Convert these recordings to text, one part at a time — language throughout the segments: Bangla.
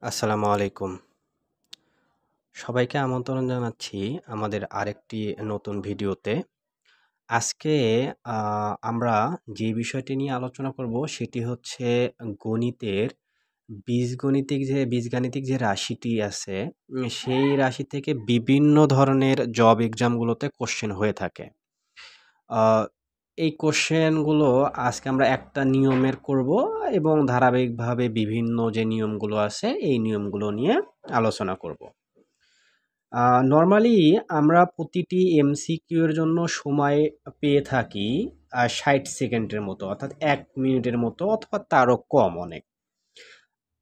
আসসালামু আলাইকুম। সবাইকে আমন্ত্রণ জানাচ্ছি আমাদের আরেকটি নতুন ভিডিওতে। আজকে আ আমরা যে বিষয়টি নিয়ে আলোচনা করব সেটি হচ্ছে গণিতের বীজগাণিতিক যে রাশিটি আছে, সেই রাশি থেকে বিভিন্ন ধরনের জব এক্সামগুলোতে কোশ্চেন হয়ে থাকে। আ এই কোশ্চেনগুলো আজকে আমরা একটা নিয়মের করব এবং ধারাবাহিকভাবে বিভিন্ন যে নিয়মগুলো আছে, এই নিয়মগুলো নিয়ে আলোচনা করব। নরমালি আমরা প্রতিটি এমসিকিউ এর জন্য সময় পেয়ে থাকি ৬০ সেকেন্ডের মতো, অর্থাৎ ১ মিনিটের মতো অথবা তারও কম অনেক।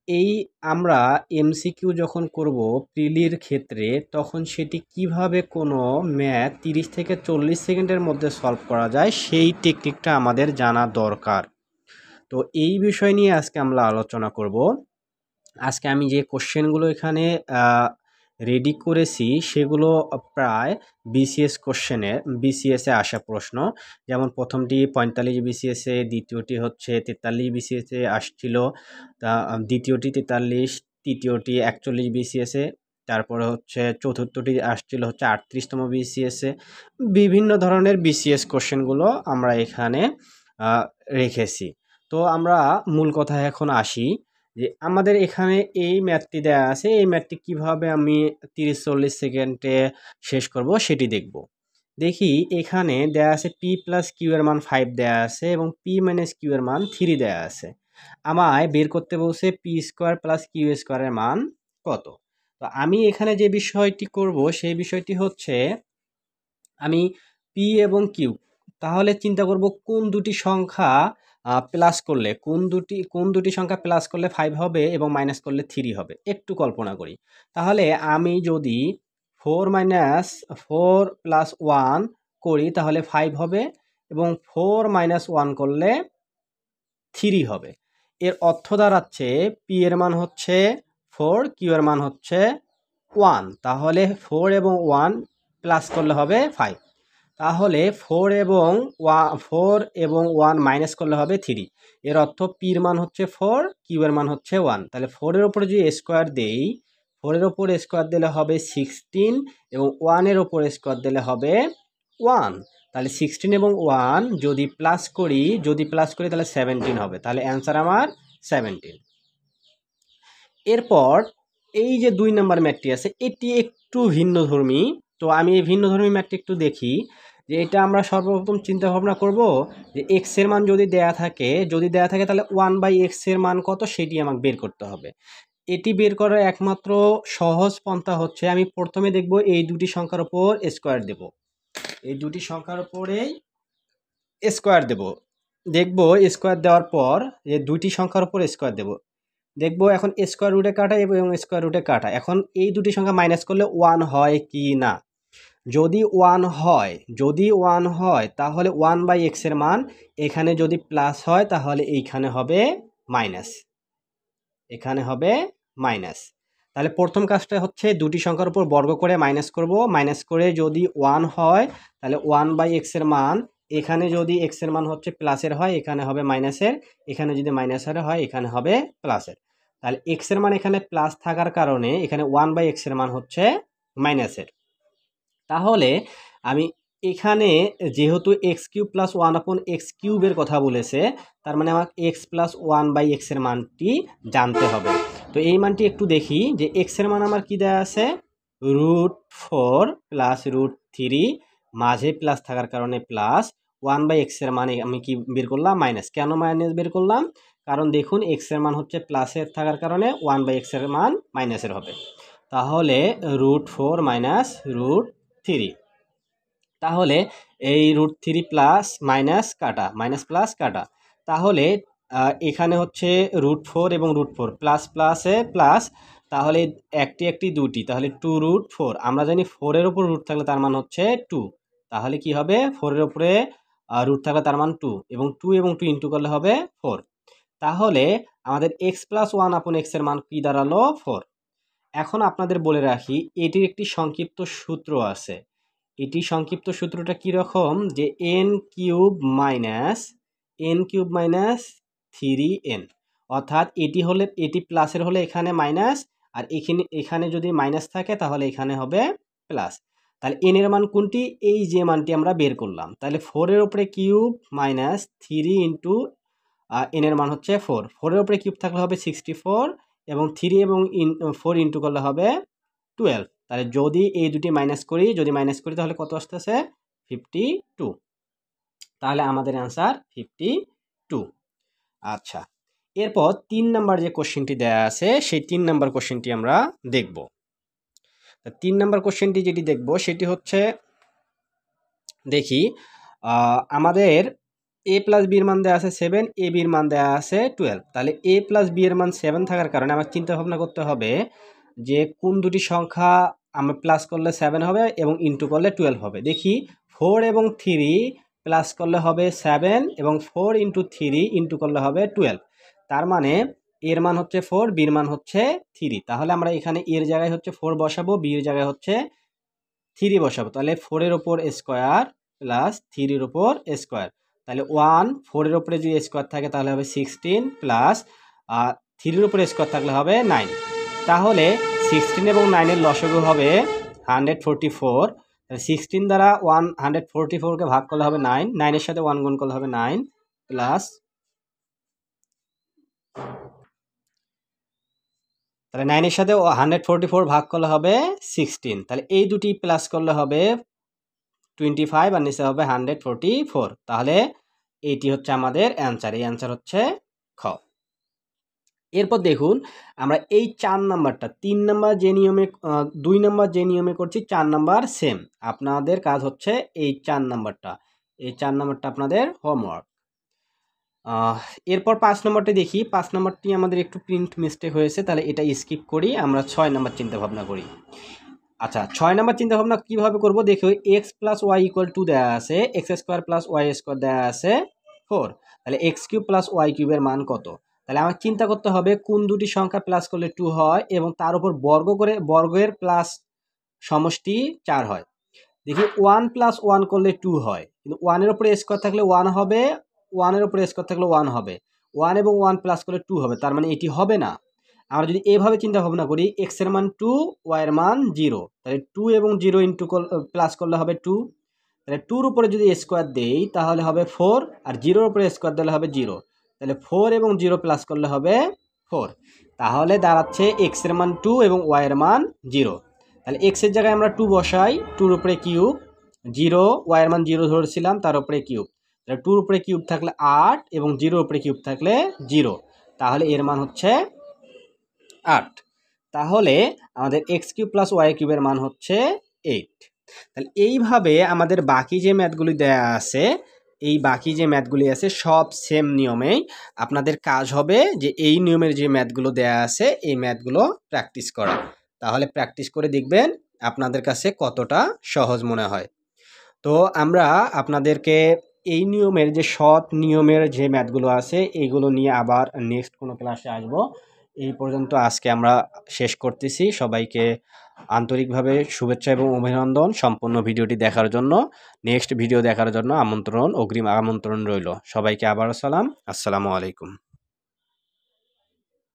এই আমরা এমসিকিউ যখন করব প্রিলির ক্ষেত্রে, তখন সেটি কিভাবে কোনো ম্যাথ ৩০ থেকে ৪০ সেকেন্ডের মধ্যে সলভ করা যায়, সেই টেকনিকটা আমাদের জানা দরকার। তো এই বিষয় নিয়ে আজকে আমরা আলোচনা করব। আজকে আমি যে কোশ্চেনগুলো এখানে রেডি করেছি সেগুলো প্রায় বিসিএসে আসা প্রশ্ন। যেমন প্রথমটি ৪৫ বিসিএসে, দ্বিতীয়টি হচ্ছে ৪৩ বিসিএসে আসছিল, দ্বিতীয়টি ৪৩, তৃতীয়টি ৪১ বিসিএসে, তারপরে হচ্ছে চতুর্থটি আসছিল হচ্ছে ৩৮তম বিসিএসে। বিভিন্ন ধরনের বিসিএস কোশ্চেনগুলো আমরা এখানে রেখেছি। তো আমরা মূল কথায় এখন আসি যে আমাদের এখানে এই ম্যাথটি দেয়া আছে, এই ম্যাথটি কিভাবে আমি ৩০-৪০ সেকেন্ডে শেষ করব সেটি দেখব। দেখি এখানে দেয়া আছে p প্লাস কিউ এর মান 5 দেয়া আছে এবং p মাইনাস কিউ এর মান 3 দেয়া আছে। আমায় বের করতে বলছে পি স্কোয়ার প্লাস কিউ স্কোয়ারের মান কত। তো আমি এখানে যে বিষয়টি করব সেই বিষয়টি হচ্ছে আমি পি এবং কিউ, তাহলে চিন্তা করব কোন দুটি সংখ্যা প্লাস করলে কোন দুটি সংখ্যা প্লাস করলে 5 হবে এবং মাইনাস করলে 3 হবে, একটু কল্পনা করি। তাহলে আমি যদি 4 প্লাস 1 করি তাহলে 5 হবে এবং 4 মাইনাস 1 করলে 3 হবে। এর অর্থ দাঁড়াচ্ছে পি এর মান হচ্ছে 4, কিউ এর মান হচ্ছে 1। তাহলে 4 এবং 1 প্লাস করলে হবে 5। তাহলে 4 এবং 1 মাইনাস করলে হবে 3। এর অর্থ পির মান হচ্ছে 4, কিউ এর মান হচ্ছে 1। তাহলে 4 এর উপরে যদি স্কোয়ার দেই, 4 এর উপর স্কোয়ার দিলে হবে 16 এবং 1 এর উপর স্কোয়ার দিলে হবে 1। তাহলে 16 এবং 1 যদি প্লাস করি তাহলে 17 হবে। তাহলে অ্যান্সার আমার 17। এরপর এই যে 2 নম্বর ম্যাথটি আছে, এটি একটু ভিন্নধর্মী। তো আমি এই ভিন্নধর্মী ম্যাথটি একটু দেখি যে এটা আমরা সর্বপ্রথম চিন্তা ভাবনা করব যে এক্স এর মান যদি দেয়া থাকে তাহলে 1/x এর মান কত সেটি আমাকে বের করতে হবে। এটি বের করার একমাত্র সহজ পন্থা হচ্ছে আমি প্রথমে দেখব এই দুটি সংখ্যার উপর স্কোয়ার দেব। এই দুটি সংখ্যার উপরেই স্কোয়ার দেব। দেখব স্কোয়ার দেওয়ার পর যে দুটি সংখ্যার উপর স্কোয়ার দেব। দেখবো এখন স্কোয়ার রুটে কাটা এবং স্কোয়ার রুটে কাটা। এখন এই দুটি সংখ্যা মাইনাস করলে 1 হয় কি না। যদি 1 হয় তাহলে 1/x এর মান এখানে যদি প্লাস হয় তাহলে এইখানে হবে মাইনাস, এখানে হবে মাইনাস। তাহলে প্রথম কাজটা হচ্ছে দুটি সংখ্যার উপর বর্গ করে মাইনাস করব। মাইনাস করে যদি 1 হয় তাহলে 1/x এর মান, এখানে যদি x এর মান হচ্ছে প্লাসের হয় এখানে হবে মাইনাসের, এখানে যদি মাইনাসের হয় এখানে হবে প্লাসের। তাহলে x এর মান এখানে প্লাস থাকার কারণে এখানে 1/x এর মান হচ্ছে মাইনাসের। তাহলে আমি এখানে যেহেতু এক্স কিউব প্লাস 1/x কিউবের কথা বলেছে, তার মানে আমাকে x প্লাস 1/x এর মানটি জানতে হবে। তো এই মানটি একটু দেখি যে x এর মান আমার কি দেওয়া আছে, √4 প্লাস √3, মাঝে প্লাস থাকার কারণে প্লাস, 1/x এর মানে আমি কি বের করলাম, মাইনাস। কেন মাইনাস বের করলাম, কারণ দেখুন x এর মান হচ্ছে প্লাসের থাকার কারণে 1/x এর মান মাইনাসের হবে। তাহলে √4 মাইনাস √3, তাহলে এই √3 প্লাস মাইনাস কাটা, মাইনাস প্লাস কাটা। তাহলে এখানে হচ্ছে √4 এবং √4 প্লাস প্লাসে প্লাস, তাহলে একটি দুটি, তাহলে 2√4। আমরা জানি 4 এর উপর রুট থাকলে তার মান হচ্ছে 2। তাহলে কি হবে, 4 এর উপরে রুট থাকলে তার মান 2 এবং 2 ইন্টু করলে হবে 4। তাহলে আমাদের x প্লাস 1/x এর মান কি দাঁড়ালো, 4। এখন আপনাদের বলে রাখি এটির একটি সংক্ষিপ্ত সূত্র আছে। এটি সংক্ষিপ্ত সূত্রটা কীরকম, যে n কিউব মাইনাস 3n, অর্থাৎ এটি প্লাসের হলে এখানে মাইনাস, আর এখানে যদি মাইনাস থাকে তাহলে এখানে হবে প্লাস। তাহলে এন এর মান কোনটি? এই যে মানটি আমরা বের করলাম। তাহলে 4-এর উপরে কিউব মাইনাস 3 ইন্টু এন এর মান হচ্ছে 4। 4-এর উপরে কিউব থাকলে হবে 64, এবং 3 এবং 4 ইন্টু করলে হবে 12। তাহলে যদি এই দুটি মাইনাস করি তাহলে কত আসতেছে? 52। তাহলে আমাদের অ্যান্সার 52। আচ্ছা, এরপর 3 নাম্বার যে কোশ্চেনটি দেয়া আছে সেই 3 নাম্বার কোশ্চেনটি আমরা দেখব। 3 নাম্বার কোশ্চেনটি যেটি দেখব সেটি হচ্ছে, দেখি আমাদের a প্লাস বির মান দেওয়া আছে 7, এ বির মান দেওয়া আছে 12। তাহলে a প্লাস বি এর মান 7 থাকার কারণে আমার চিন্তা ভাবনা করতে হবে যে কোন দুটি সংখ্যা আমি প্লাস করলে 7 হবে এবং ইন্টু করলে 12 হবে। দেখি 4 এবং 3 প্লাস করলে হবে 7, এবং 4 ইন্টু 3 ইন্টু করলে হবে 12। তার মানে এর মান হচ্ছে 4, বির মান হচ্ছে 3। তাহলে আমরা এখানে এর জায়গায় হচ্ছে 4 বসাবো, বির জায়গায় হচ্ছে 3 বসাবো। তাহলে 4-এর ওপর স্কোয়ার প্লাস 3-এর ওপর স্কোয়ার। তাহলে 4-এর উপরে যদি স্কোয়ার থাকে তাহলে হবে 16, প্লাস 3-এর উপরে স্কোয়ার থাকলে হবে 9। তাহলে 16 এবং 9-এর লসাগু হবে 144। 16 দ্বারা 144কে ভাগ করলে হবে 9, 9-এর সাথে 1 গুণ করলে হবে 9, প্লাস তাহলে 9-এর সাথে 144 ভাগ করলে হবে 16। তাহলে এই দুটি প্লাস করলে হবে 25, আর নিচে হবে 144। তাহলে এইটি হচ্ছে আমাদের অ্যান্সার। এই অ্যান্সার হচ্ছে খ। এরপর দেখুন আমরা এই 4 নাম্বারটা 3 নাম্বার যে নিয়মে 2 নাম্বার যে নিয়মে করছি 4 নাম্বার সেম। আপনাদের কাজ হচ্ছে এই 4 নাম্বারটা, আপনাদের হোমওয়ার্ক। এরপর 5 নম্বরটি দেখি। 5 নম্বরটি আমাদের একটু প্রিন্ট মিস্টেক হয়েছে, তাহলে এটা স্কিপ করি, আমরা 6 নাম্বার চিন্তা ভাবনা করি। আচ্ছা, 6 নাম্বার চিন্তা ভাবনা কিভাবে করব দেখো। x plus Y equal to দেওয়া আছে, X square plus Y square দেওয়া আছে 4। তাহলে এক্স কিউব প্লাস ওয়াই কিউবের মান কত? তাহলে আমার চিন্তা করতে হবে কোন দুটি সংখ্যা প্লাস করলে 2 হয় এবং তার উপর বর্গ করে বর্গের প্লাস সমষ্টি 4 হয়। দেখি 1 প্লাস 1 করলে 2 হয়, কিন্তু 1-এর উপরে স্কোয়ার থাকলে 1 হবে, 1-এর উপরে স্কোয়ার থাকলে 1 হবে, 1 এবং 1 প্লাস করলে 2 হবে, তার মানে এটি হবে না। আমরা যদি এভাবে চিন্তা ভাবনা করি, এক্স এর মান 2, ওয়াই এর মান 0, তাহলে 2 এবং 0 ইন্টু প্লাস করলে হবে 2। তাহলে 2-র উপরে যদি স্কোয়ার দেই তাহলে হবে 4, আর 0-র উপরে স্কোয়ার দিলে হবে 0। তাহলে 4 এবং 0 প্লাস করলে হবে 4। তাহলে দাঁড়াচ্ছে এক্স এর মান 2 এবং ওয়াই এর মান 0। তাহলে এক্স এর জায়গায় আমরা 2 বসাই, 2-র উপরে কিউব, 0, ওয়াই এর মান 0 ধরেছিলাম, তার উপরে কিউব। তাহলে 2-র উপরে কিউব থাকলে 8 এবং 0-র উপরে কিউব থাকলে 0। তাহলে এর মান হচ্ছে 8। তাহলে আমাদের এক্স কিউব প্লাস ওয়াই কিউবের মান হচ্ছে 8। তাহলে এইভাবে আমাদের বাকি যে ম্যাথগুলি দেয়া আছে, এই বাকি যে ম্যাথগুলি আছে সব সেম নিয়মেই। আপনাদের কাজ হবে যে এই নিয়মের যে ম্যাথগুলো দেয়া আছে এই ম্যাথগুলো প্র্যাকটিস করা। তাহলে প্র্যাকটিস করে দেখবেন আপনাদের কাছে কতটা সহজ মনে হয়। তো আমরা আপনাদেরকে এই নিয়মের যে শর্ট নিয়মের যে ম্যাথগুলো আছে এইগুলো নিয়ে আবার নেক্সট কোনো ক্লাসে আসব। এই পর্যন্ত আজকে আমরা শেষ করতেছি। সবাইকে আন্তরিকভাবে শুভেচ্ছা এবং অভিনন্দন সম্পূর্ণ ভিডিওটি দেখার জন্য। নেক্সট ভিডিও দেখার জন্য অগ্রিম আমন্ত্রণ রইল। সবাইকে আবারও সালাম। আসসালামু আলাইকুম।